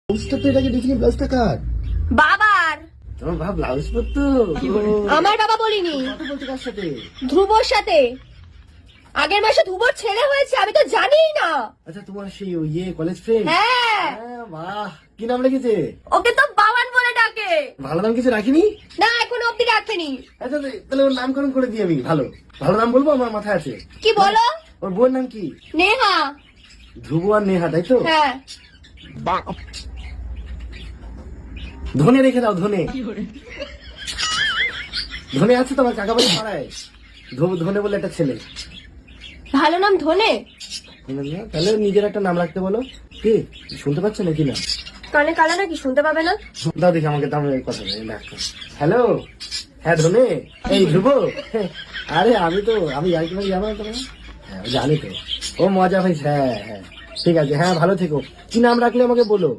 ব্লাউজটা তো এটাকে দেখিনি, ব্লাউজটা কার? বাবার। তোমার বাবা ব্লাউজ পরতো? আমার বাবা বলিনি, কত বলতে কার সাথে? ধ্রুবর সাথে। আগের মাসে ধ্রুবর ছেলে হয়েছে, আমি তো জানিই না। আচ্ছা, তোমার সেই ইয়ে কলেজ ফ্রেন্ড? হ্যাঁ, বাহ, কি নাম রেখেছে? ওকে তো বাবান বলে ডাকে। ভালো নাম কিছু রাখিনি? না, এখনো অব্দি রাখেনি। আচ্ছা, তাহলে ওর নামকরণ করে দিই আমি। ভালো ভালো নাম বলবো, আমার মাথায় আছে। কি বলো? ওর বোন নাম কি? নেহা। ধ্রুব আর নেহা, তাই তো? হ্যাঁ। ধনে রেখে দাও, ধনে। ধনে আছে তোমার কাকাবাড়ি পাড়ায়, ধনে বলে একটা ছেলে। ভালো নাম ধনে। তাহলে নিজের একটা নাম রাখতে বলো। কি শুনতে পাচ্ছ নাকি না? কানে কালা নাকি, শুনতে পাবে না? দাও দেখি আমাকে, দাম কথা হ্যালো, হ্যাঁ ধনে, এই ধ্রুব। আরে আমি আর কি যাবো তোমার। হ্যাঁ জানি তো, ও মজা হয়েছে। হ্যাঁ হ্যাঁ, ঠিক আছে, হ্যাঁ ভালো থেকো। কি নাম রাখলে আমাকে বলো।